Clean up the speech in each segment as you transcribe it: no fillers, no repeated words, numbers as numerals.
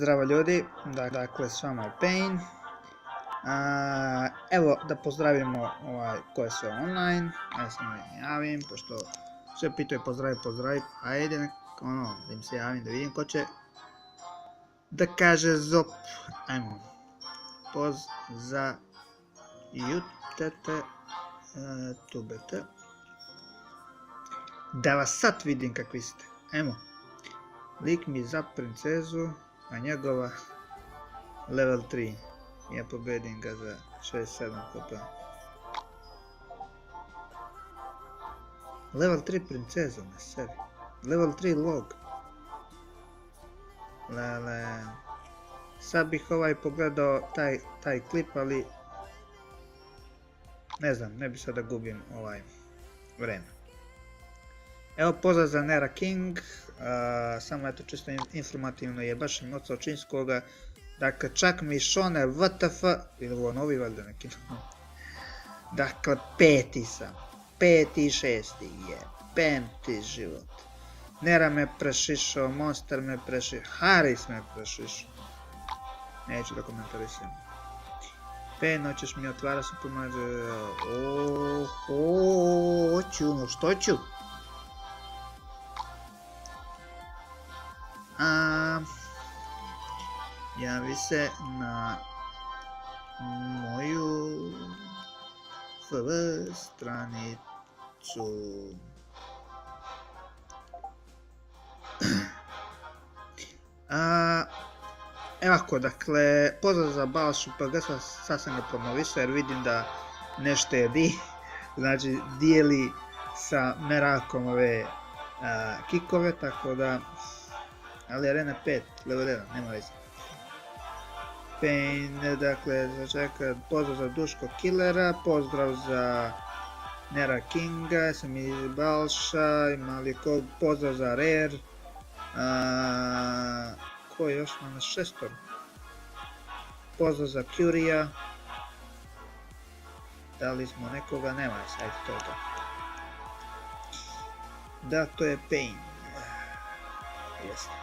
Zdravo ljudi, dakle s vama je Pain. Evo da pozdravimo ko je sve online, ja se ne javim, pošto sve pitaju pozdravi, ajde da im se javim da vidim ko će da kaže zop. Ajmo, poz za jutete, tubete, da vas sad vidim kakvi ste, ajmo. Lik mi za princezu, a njegova level 3. Ja pobedim ga za 6-7 kp. Level 3 princezu na sebi. Level 3 log. Lele. Sad bih pogledao taj klip, ali ne znam, ne bi sad da gubim vreme. Evo pozdrav za Nera King, samo eto čisto informativno je baš im oca Očinskoga, dakle čak mi šone WTF, ili ovo novi valjda neki, dakle peti sam, 5. i 6. je, pemti život, Nera me prešišao, Monster me prešišao, Haris me prešišao, neću da komentarisim. Pen, hoćeš mi otvara supermarket, hoću, no što ću? Javi se na moju FB stranicu. Evo ako, dakle, pozdrav za Balšu PG, sad sam ga promovisao jer vidim da ne štedi, znači dijeli sa Merakom ove kikove, tako da, ali arena 5, level 1, nema veze. Pain, dakle, pozdrav za Duško Killera, pozdrav za Nera Kinga, sam i Balša, imali pozdrav za Rare, ko je još na šestor? Pozdrav za Curija, da li smo nekoga, nema je sajt toga. Da, to je Pain, jesno.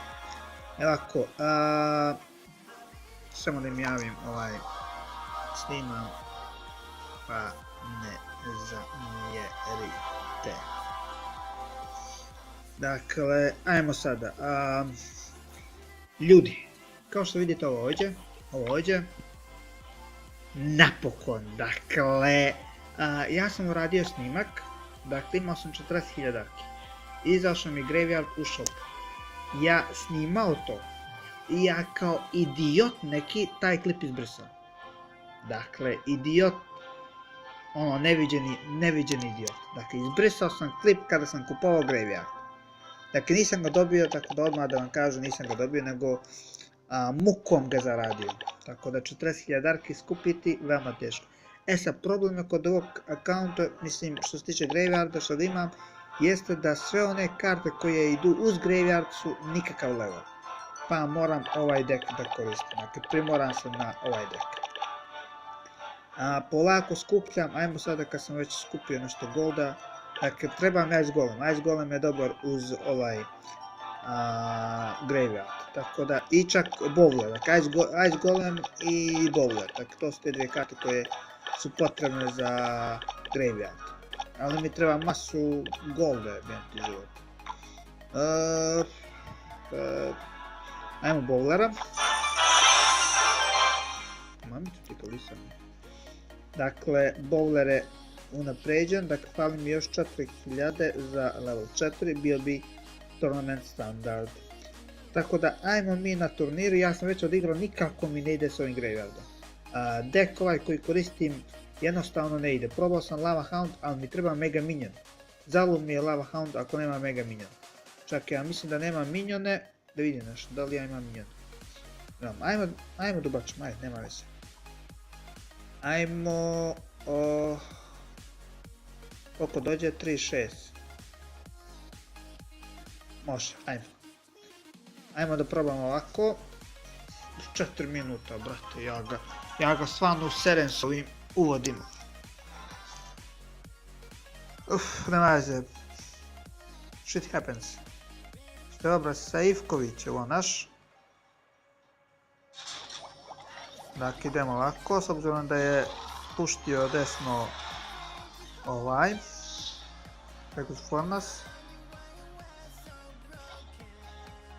Evo ako, samo da im javim snimam, pa ne zamjerite. Dakle, ajmo sada. Ljudi, kao što vidite ovo ovdje, napokon, dakle, ja sam uradio snimak, dakle imao sam 40.000 darki, izašao mi Graveyard u shop, ja snimao to, i ja kao idiot neki taj klip izbrisao. Dakle, idiot, ono neviđeni idiot. Dakle, izbrisao sam klip kada sam kupovao Graveyard. Dakle, nisam ga dobio, tako da odmah da vam kažem, nisam ga dobio, nego mukom ga zaradio. Tako da 40.000 darki skupiti veoma teško. Sad, problem je kod ovog akaunta, mislim, što se tiče Graveyarda, što da imam, jeste da sve one karte koje idu uz Graveyard su nikakav level. Pa moram ovaj deck da koristim, dakle primoram se na ovaj deck. Polako skupljam, ajmo sada kad sam već skupio nešto golda, dakle trebam Ice Golem, Ice Golem je dobar uz ovaj Graveyard, tako da i čak Bowler, dakle Ice Golem i Bowler, dakle to su te dvije karte koje su potrebne za Graveyard, ali mi treba masu golda, benti život. Ajmo Bowlera. Dakle, Bowler je unapređen, dakle fali mi još 4000 za level 4, bio bi tournament standard. Tako da, ajmo mi na turniru, ja sam već odigrao, nikako mi ne ide s ovim Graveyardom. Deck ovaj koji koristim jednostavno ne ide, probao sam Lava Hound, ali mi treba Mega Minion. Zalud mi je Lava Hound ako nema Mega Minion. Čak ja mislim da nema minione, da vidim nešto, da li ja imam minion. Ajmo dubačom, ajde, nema veze. Ajmo, koliko dođe, 3-6. Može, ajmo. Ajmo da probamo ovako. 4 minuta, brate, ja ga stvarno userem s ovim uvodima. Nema veze. Shit happens. Dobra, sa Ivković, ovo naš. Dakle, idemo ovako, s obzirom da je puštio desno Pegasus Fornas.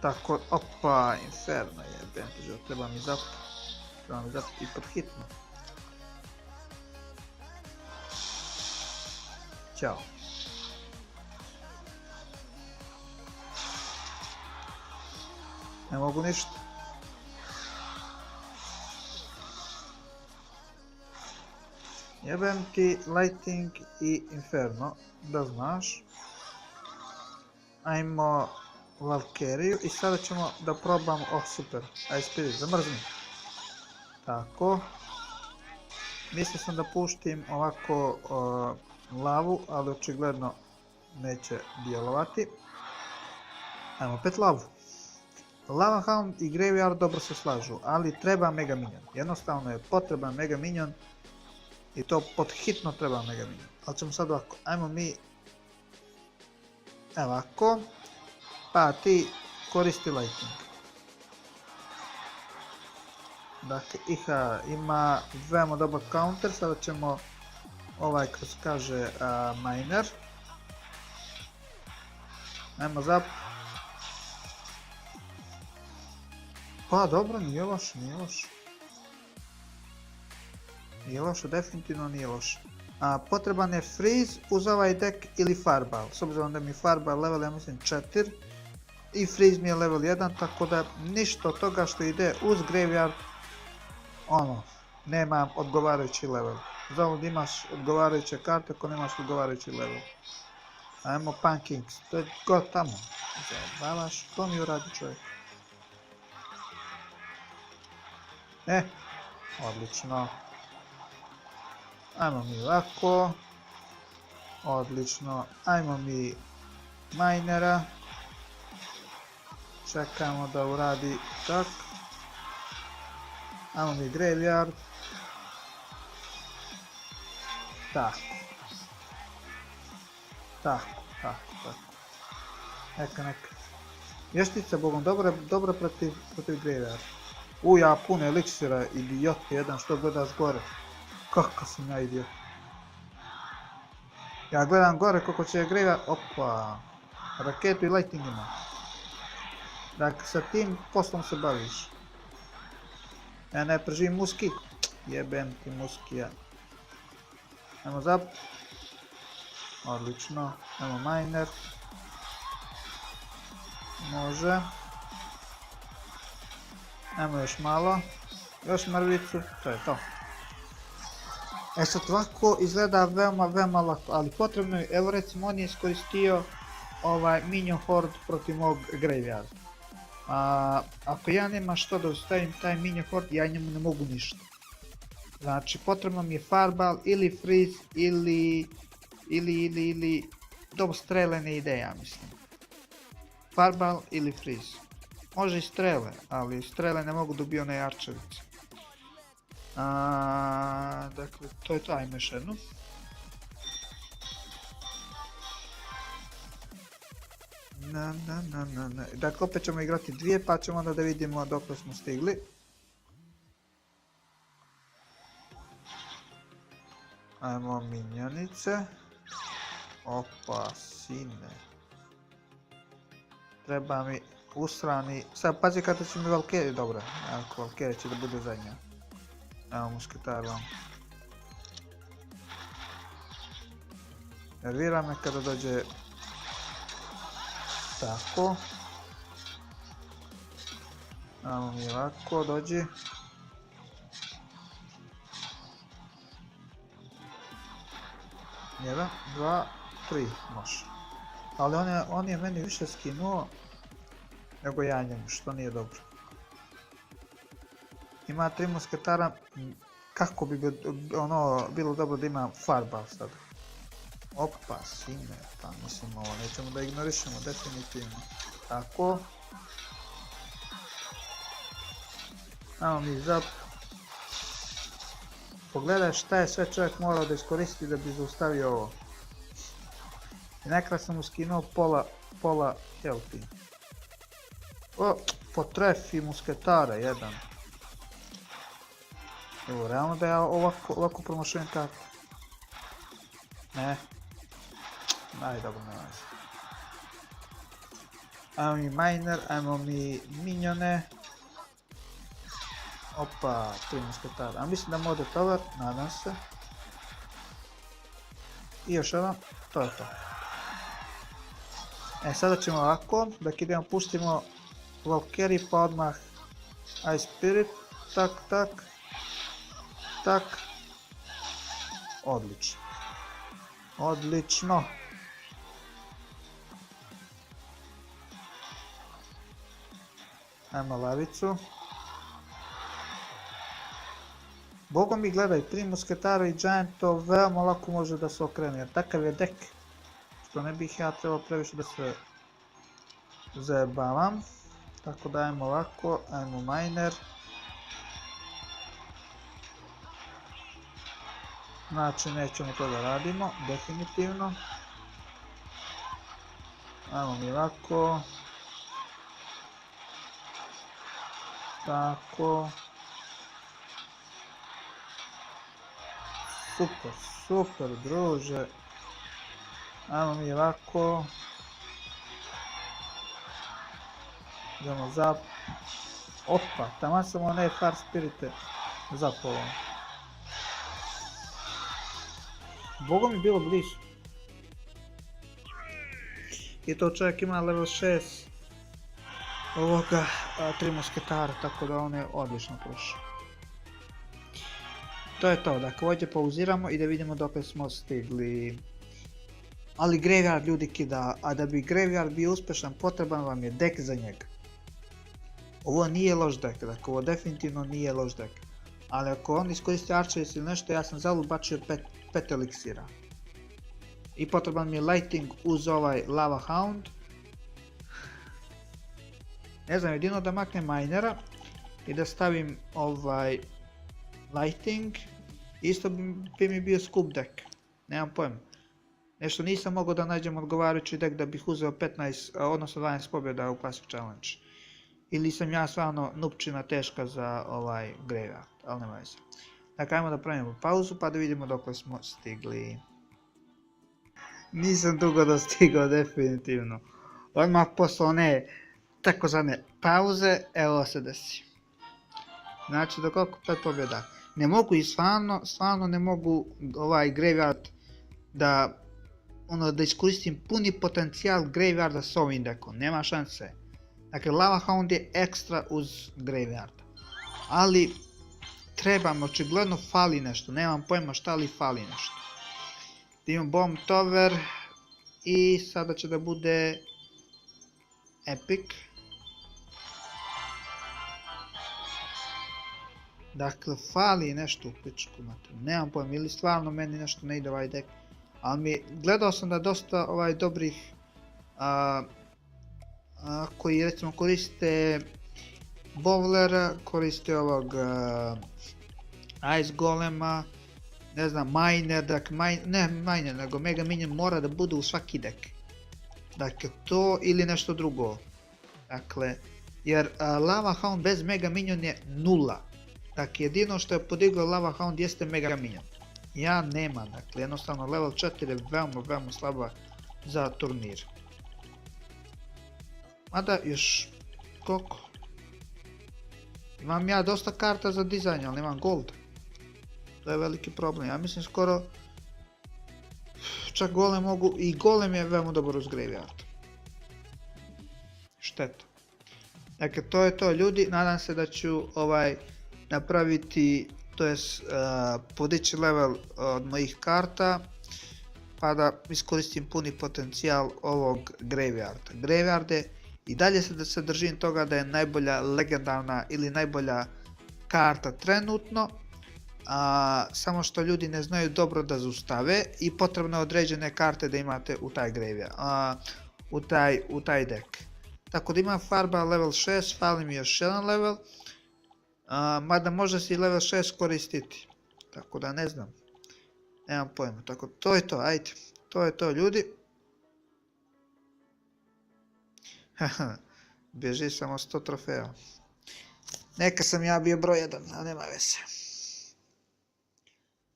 Tako, opa, Inferno je, treba mi zap i pod hitno. Ćao. Ne mogu ništa. Jebem ti Lightning i Inferno, da znaš. Ajmo Valkeriju i sada ćemo da probamo, super, aj Spirit, zamrzni. Tako. Mislio sam da puštim ovako lavu, ali očigledno neće djelovati. Ajmo opet lavu. Lava Hound i Graveyard dobro se slažu, ali treba Mega Minion. Jednostavno je potreban Mega Minion i to pod hitno treba Mega Minion. Ali ćemo sad ovako, ajmo mi ovako, pa ti koristi Lightning. Dakle, Iha ima veoma dobar counter, sada ćemo kroz kaže Miner. Ajmo zap. Pa dobro, nije loše. Nije loše, definitivno nije loše. Potreban je Freeze uz ovaj deck ili Fireball. S obzirom da mi Fireball level, ja mislim 4. I Freeze mi je level 1, tako da ništa od toga što ide uz Graveyard, nema odgovarajući level. Za ovo imaš odgovarajuće karte ako nemaš odgovarajući level. Ajmo Pankings, to je god tamo. Zabavaš, to mi uradi čovjek. Odlično. Ajmo mi ovako. Odlično. Ajmo mi Minera. Čekamo da uradi tak. Ajmo mi Graveyard. Tako. Neka. Vještica bogom dobra protiv Graveyard. Ja puno eliksira, idiot jedan, što gledaš gore. Kako sam ja idiot. Ja gledam gore koliko će Graveyard, opa. Raketu i Lightning ima. Dakle, sa tim poslom se baviš. Ja ne preživim muski. Jebem ti muskija. Ajmo zap. Odlično. Ajmo Miner. Može. Ajmo još malo. Još mrvicu. To je to. Sad ovako izgleda veoma lako. Ali potrebno je, evo recimo on je iskoristio Minion Horde protiv mog Graveyard. Ako ja nemam što da ustavim taj Minion Horde, ja njemu ne mogu ništa. Znači potrebno mi je Fireball ili Freeze ili dobro, strele ne ide, ja mislim. Fireball ili Freeze. Može i strele, ali strele ne mogu dobiti one arčevice. Dakle, to je to, ajmo još jednu. Dakle, opet ćemo igrati dvije, pa ćemo onda da vidimo dok smo stigli. Ajmo minjanice. Opa, sine. Treba mi usrani... Sad pazi kada će mi Valkyrie, dobro. Ako Valkyrie će da bude zadnja. Evo musketar vam. Nervira me kada dođe... Tako. Evo mi ovako, dođi. Jedan, dva, tri, može. Ali on je meni više skinuo nego ja njemu, što nije dobro. Ima 3 musketara, kako bi bilo dobro da ima Fireball sad. Opa, sine, pa mislim ovo nećemo da ignorišemo definitivno. Tako. Evo mi zap. Pogledaj šta je sve čovjek morao da iskoristi da bi zaustavio ovo. I nekada sam mu skinuo pola healthy. O, potrefi musketara jedan. Evo, realno da ja ovako promašujem kartu. Ne. Aj, dobro, nema veze. Ajmo mi miner, ajmo mi minjone. Opa, 3 musketara. A mislim da mode tovar, nadam se. I još jedan, to je to. Sada ćemo ovako, dok idemo pustimo Valkyrie pa odmah Ice Spirit, tak, tak, tak. Odlično. Odlično. Ajmo lavicu. Bogom mi gledaj, 3 musketara i Giant to veoma lako može da se okrene, jer takav je dek. Što ne bih ja trebao previše da se zajebavam. Tako da ajmo ovako, ajmo miner. Znači nećemo to da radimo, definitivno. Ajmo mi ovako. Tako. Super, super druže. Ajmo mi ovako. Idemo za... Opa, tamo sam one Far Spirite zapolo. Bogo mi bilo blizu. I to čovjek ima level 6 ovoga 3 musketara, tako da on je odlično prošao. To je to, dakle ovdje pauziramo i da vidimo dokle smo stigli. Ali Graveyard ljudi kida, a da bi Graveyard bio uspješan potreban vam je dek za njega. Ovo nije loš dek, dakle ovo definitivno nije loš dek. Ali ako on iskoristi Archers ili nešto, ja sam zalud bačio 5 eliksira. I potreban mi je Lighting uz ovaj Lava Hound. Ne znam, jedino da maknem minera i da stavim ovaj Lighting, isto bi mi bio skup dek, nemam pojma. Nešto nisam mogao da nađem odgovarajući dek da bih uzeo 15, odnosno 12 pobjeda u Classic Challenge. Ili sam ja stvarno nupčina teška za ovaj Graveyard, ali nema veze. Dakle, ajmo da pravimo pauzu pa da vidimo dokle smo stigli. Nisam dugo dostigao definitivno. Odmah posle one takozvane pauze, evo se desi. Znači dok oko 5 pobjeda. Ne mogu i stvarno ne mogu ovaj Graveyard da iskoristim puni potencijal Graveyarda s ovim dekom, nema šanse. Dakle, Lava Hound je ekstra uz Graveyarda. Ali trebam, očigledno fali nešto, nemam pojma šta li fali nešto. Imam Bomb Tower i sada će da bude Epic. Dakle, fali nešto u pičku, nemam pojma, ili stvarno meni nešto ne ide ovaj dek. Ali gledao sam da dosta dobrih koji recimo koriste Bowlera, koriste ovog Ice Golema, ne znam, Miner, dakle, ne Miner, nego Mega Minion mora da bude u svaki dek. Dakle, to ili nešto drugo. Dakle, jer Lava Hound bez Mega Minion je nula. Dakle, jedino što je podigao Lava Hound jeste Mega Minion. Ja nemam, dakle, jednostavno level 4 je veoma slaba za turnir. Mada još koliko? Imam ja dosta karta za dizajn, ali nemam gold. To je veliki problem, ja mislim skoro čak golem mogu, i golem je veoma dobar uz Graveyard. Šteta. Dakle, to je to ljudi, nadam se da ću napraviti, to jest podići level od mojih karta, pa da iskoristim puni potencijal ovog Graveyarda. Graveyard je i dalje se držim toga da je najbolja legendarna ili najbolja karta trenutno, samo što ljudi ne znaju dobro da zaustave i potrebno je određene karte da imate u taj Graveyard, u taj dek. Tako da imam farba level 6, fali mi još jedan level, mada može se i level 6 koristiti, tako da ne znam, nemam pojma, tako to je to, ajde, to je to ljudi. Bježi samo 100 trofeja. Neka sam ja bio broj 1, ali nema veze.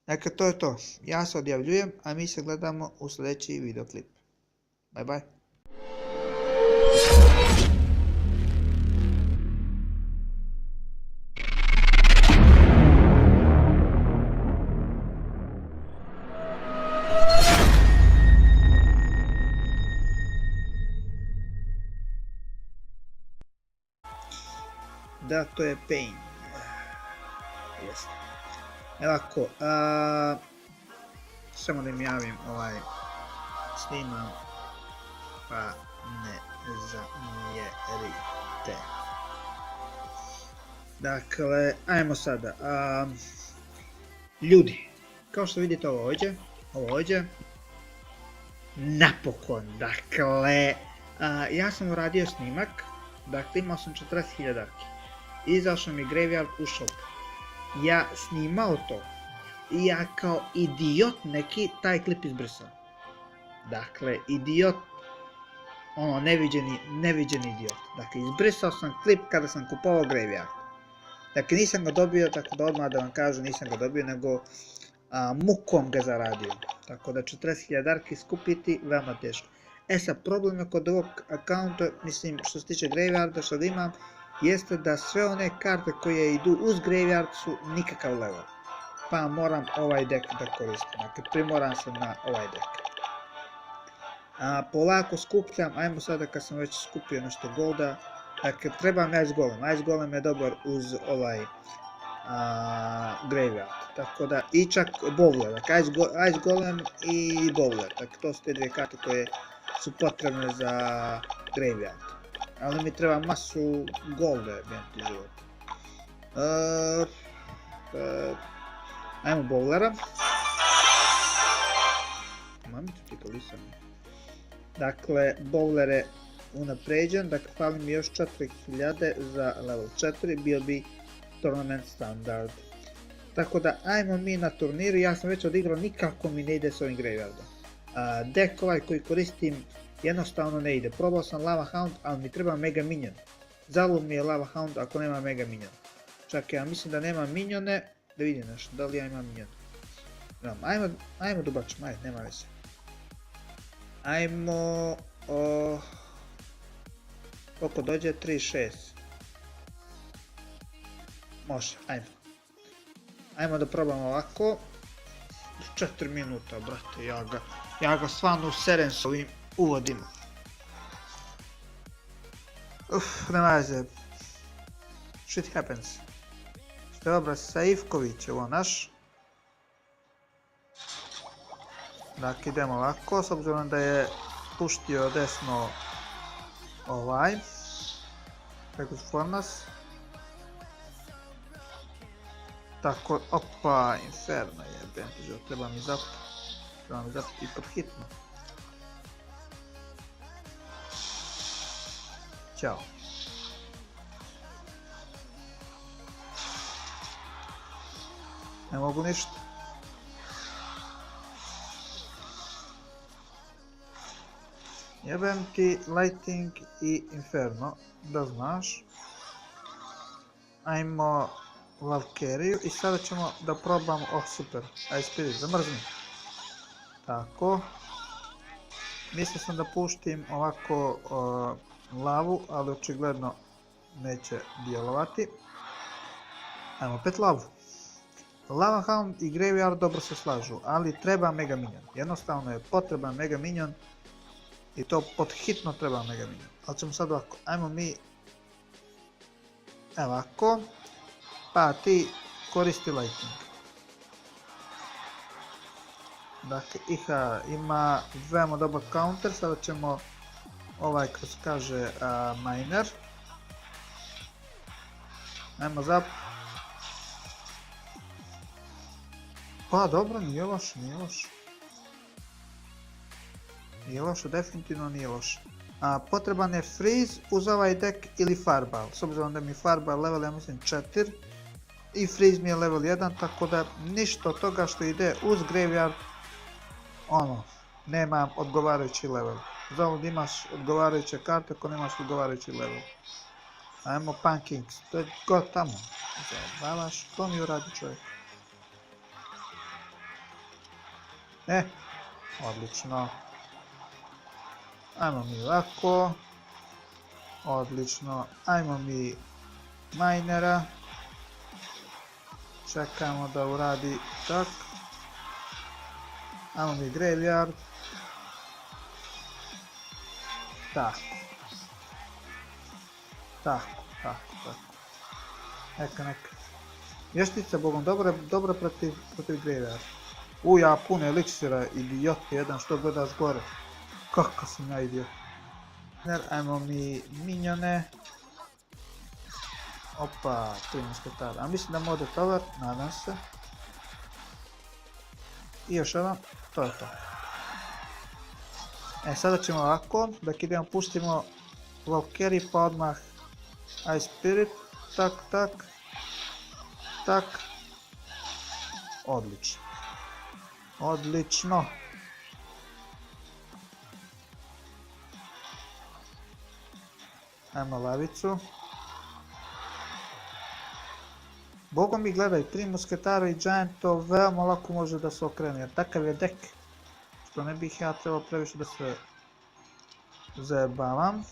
Dakle, to je to. Ja se odjavljujem, a mi se gledamo u sljedeći videoklip. Bye bye. Da, to je Pain. Jeste. Ovako, samo da im javim snimam, pa ne zamjerite. Dakle, ajmo sada. Ljudi, kao što vidite ovo ovdje, napokon, dakle, ja sam uradio snimak, dakle imao sam 40.000 darki. Izašao mi Graveyard u shop. Ja snimao to i ja kao idiot neki taj klip izbrisao. Dakle, idiot, ono neviđeni idiot. Dakle, izbrisao sam klip kada sam kupovao Graveyard. Dakle, nisam ga dobio, tako da odmah da vam kažem, nisam ga dobio, nego mukom ga zaradio. Tako da 40.000 darki skupiti veoma teško. Sad, problem je kod ovog akaunta, mislim, što se tiče Graveyarda, što ga imam, jeste da sve one karte koje idu uz Graveyard su nikakav level. Pa moram ovaj deck da koristim. Dakle, primoram se na ovaj deck. Polako skupljam, ajmo sada kad sam već skupio nešto golda. Dakle, trebam Ice Golem. Ice Golem je dobar uz ovaj Graveyard. Tako da, i čak Bowler. Dakle, Ice Golem i Bowler. Dakle, to su te dvije karte koje su potrebne za Graveyard. Ali mi treba masu golda, benti život. Ajmo Bowlera. Mamicu ti kolisam. Dakle, Bowler je unapređen, dakle fali mi još 4000 za level 4, bio bi tournament standard. Tako da, ajmo mi na turniru, ja sam već odigrao, nikako mi ne ide s ovim Graveyardom. Deck ovaj koji koristim jednostavno ne ide. Probao sam Lava Hound, ali mi treba Mega Minion. Zalud mi je Lava Hound ako nema Mega Minion. Čak ja mislim da nema minione. Da vidim nešto, da li ja imam minion. Ajmo dubačimo, ajde, nema veze. Ajmo... koliko dođe? 3-6. Može, ajmo. Ajmo da probamo ovako. 4 minuta, brate, ja ga stvarno useren s ovim uvodima. Nema veze. Shit happens. Dobra, Saivković je ovo naš. Dakle, idemo ovako, s obzirom da je puštio desno ovaj. Tako Fornas. Tako, opa, Inferno je, bentižo, treba mi zap i pod hitno. Ćao. Ne mogu ništa. Jebem ti Lighting i Inferno, da znaš. Ajmo Valkeriju i sada ćemo da probamo, super, Ice Spirit, zamrzni. Tako. Mislio sam da puštim ovako lavu, ali očigledno neće djelovati. Ajmo opet lavu. Lava Hound i Graveyard dobro se slažu, ali treba Mega Minion. Jednostavno je potreban Mega Minion i to pod hitno treba Mega Minion. Ali ćemo sad ovako, ajmo mi ovako, pa ti koristi Lighting. Dakle, Iha ima veoma dobar counter, sada ćemo ovaj kroz kaže Miner. Ajmo zap. Pa dobro, nije loše, nije loše. Nije loše, definitivno nije loše. Potreban je Freeze uz ovaj deck ili Fireball. S obzirom da mi Fireball level, ja mislim 4. I Freeze mi je level 1, tako da ništa od toga što ide uz Graveyard, nema odgovarajući level. Zavod imaš odgovarajuće karte ako nemaš odgovarajući level. Ajmo Pankings, to je god tamo. Zabavaš, to mi uradi čovjek. Odlično. Ajmo mi ovako. Odlično. Ajmo mi minera. Čekamo da uradi tak. Ajmo mi graveyard. Tako. Neka. Vještica bogom dobra protiv graveyard. Ja puno eliksira, idiot jedan, što gledaš gore. Kakav sam ja idiot. Ajmo mi minjone. Opa, 3 musketara. A mislim da mode tovar, nadam se. I još jedan, to je to. Sada ćemo ovako, dok idemo pustimo Valkyrie pa odmah Ice Spirit, tak. Odlično. Ajmo lavicu. Bogom mi gledaj, 3 musketara i Giant to veoma lako može da se okrene, jer takav je dek. Što ne bih ja trebao previše da se zajebavam.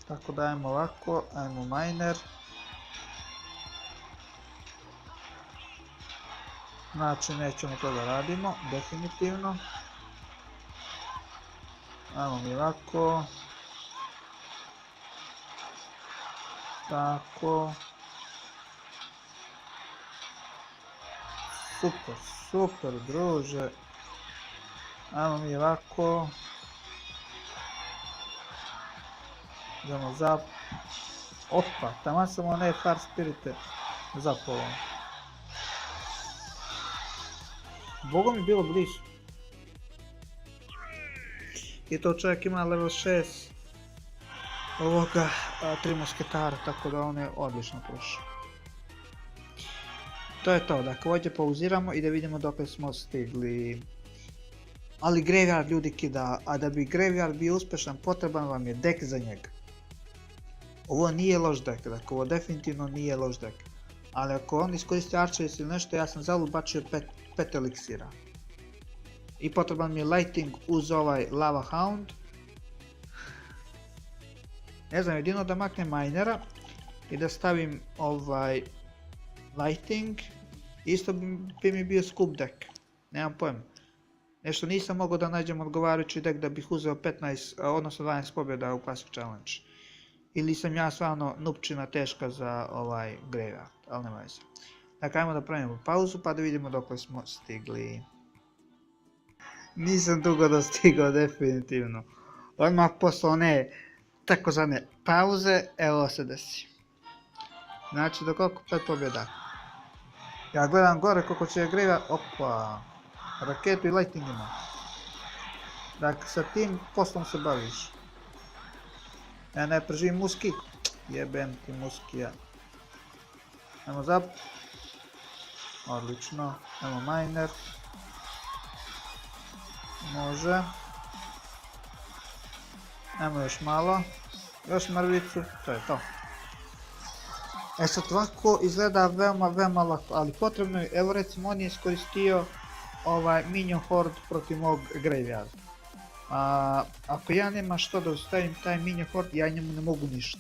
Tako da ajmo ovako, ajmo miner. Znači nećemo to da radimo, definitivno. Ajmo mi ovako. Tako. Super druže. Ajmo mi ovako. Idemo zap. Opa, taman sam one Far Spirite zapolom. Bogom je bilo blizu. I to čovjek ima level 6 ovoga 3 musketara, tako da on je odlično prošao. To je to, dakle ovdje pauziramo i da vidimo dokle smo stigli. Ali graveyard ljudi kida, a da bi graveyard bio uspješan potreban vam je dek za njega. Ovo nije loš dek, dakle ovo definitivno nije loš dek. Ali ako on iskoristi Archers ili nešto, ja sam zalud bačio 5 eliksira. I potreban mi je lighting uz ovaj Lava Hound. Ne znam, jedino da maknem minera i da stavim ovaj lighting, isto bi mi bio skup dek, nemam pojma. Nešto nisam mogao da nađem odgovarajući dek da bih uzeo 15, odnosno 12 pobjeda u Classic Challenge. Ili sam ja stvarno nupčina teška za ovaj graveyard, ali nema veze. Dakle, ajmo da pravimo pauzu pa da vidimo dokle smo stigli. Nisam dugo dostigao, definitivno. Odmah posle one takozvane pauze, evo se desi. Znači, do koliko 5 pobjeda. Ja gledam gore koliko će graveyard, opa, raketu i lighting ima. Dakle, sa tim poslom se baviš. Ja ne preživim muski. Jebem ti muskija. Ajmo zap. Odlično. Ajmo miner. Može. Ajmo još malo. Još mrvicu. To je to. Sad ovako izgleda veoma lako. Ali potrebno je, evo recimo on je iskoristio ovaj minion horde protiv mog graveyarda. Ako ja nema što da ostavim taj minion horde, ja njemu ne mogu ništa.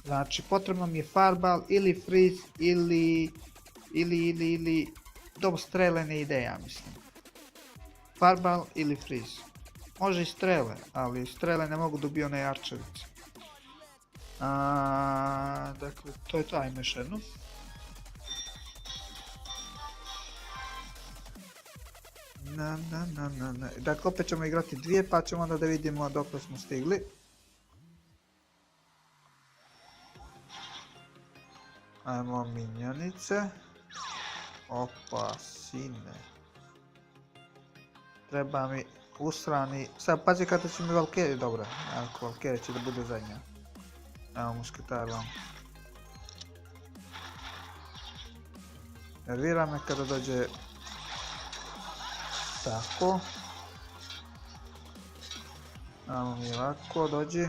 Znači potrebno mi je fireball ili freeze ili dobro, strele ne ide, ja mislim. Fireball ili freeze. Može i strele, ali strele ne mogu dobiti one arčevice. Dakle, to je to, ajmo još jednu. Dakle, opet ćemo igrati dvije, pa ćemo onda da vidimo dokle smo stigli. Ajmo minjanice. Opa, sine. Treba mi usrani... Sad pazi kada će mi Valkyrie, dobro. Ako Valkyrie će da bude zadnja. Evo musketar vam. Nervira me kada dođe... Tako. Evo mi ovako, dođi.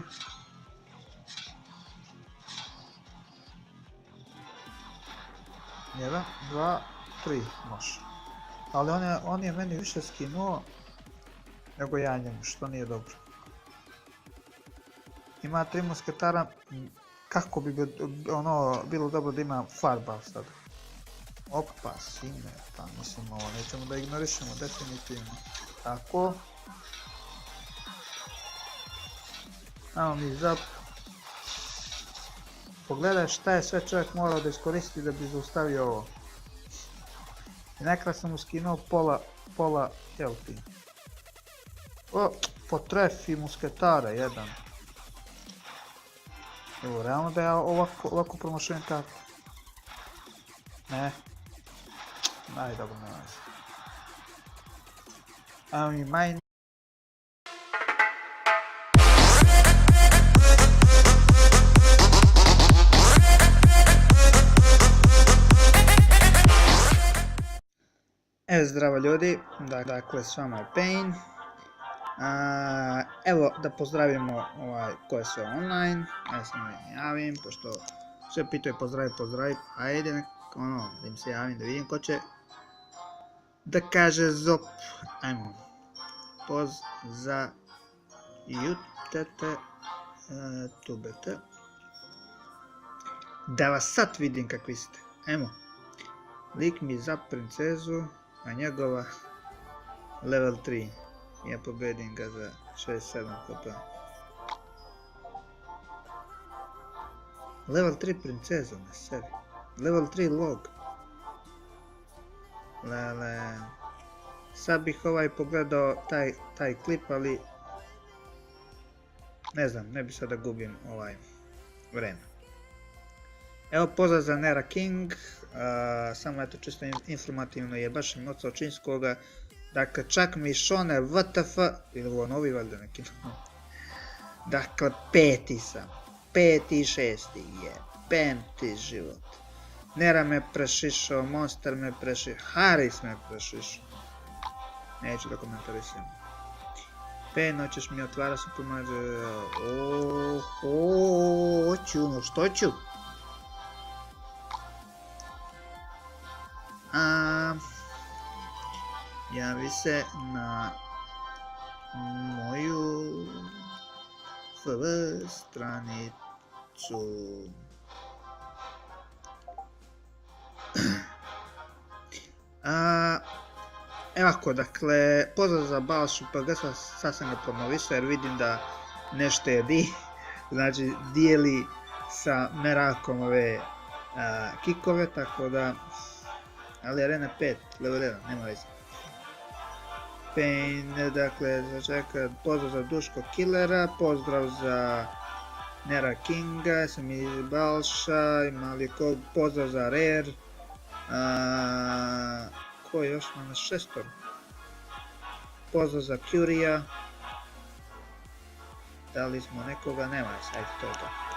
Jedan, dva, tri, može. Ali on je meni više skinuo nego ja njemu, što nije dobro. Ima 3 musketara, kako bi bilo dobro da ima Fireball sad. Opa, sine, pa mislim ovo nećemo da ignorišemo definitivno. Tako. Evo mi zap. Pogledaj šta je sve čovjek morao da iskoristi da bi zaustavio ovo. I nekada sam mu skinuo pola healthy. O, potrefi musketara jedan. Evo, realno da ja ovako promašujem kartu. Ne. Aj, dobro, ne vezi. Evo mi mine. Zdravo ljudi, dakle s vama je Pain. Evo da pozdravimo ko je sve online, ja se ne javim, pošto sve pitaju pozdravi, ajde da im se javim da vidim ko će da kaže zop. Ajmo, poz za jutete tubete, da vas sad vidim kakvi ste. Ajmo, lik mi za princezu, a njegova level 3. Ja pobedim ga za 6-7 HP. Level 3 princeza na sebi. Level 3 log. Lele. Sad bih pogledao taj klip, ali ne znam, ne bi sad da gubim vreme. Evo pozdrav za Nera King, samo eto čisto informativno je baš im ocao činskoga. Dakle, čak mi šone WTF, ili ovo novi valjda neki. Dakle, 5. sam, 5. i 6. je, penti život. Nera me prešišao, Monster me prešišao, Haris me prešišao. Neću da komentarisim. Pen, hoćeš mi otvara se pomađe, hoću, no što ću? Javi se na moju FB stranicu. Evo ako, dakle, pozdrav za Balšu PG, sad sam ga promovisao jer vidim da ne štedi, znači dijeli sa Merakom ove kikove, tako da, ali arena 5, level 1, nema veze. Pain, dakle, začekaj, pozdrav za Duško Killera, pozdrav za Nera Kinga, sam i Balša, imali pozdrav za Rare, ko je još na šestor? Pozdrav za Curija, da li smo nekoga, nema, ajde, to je to.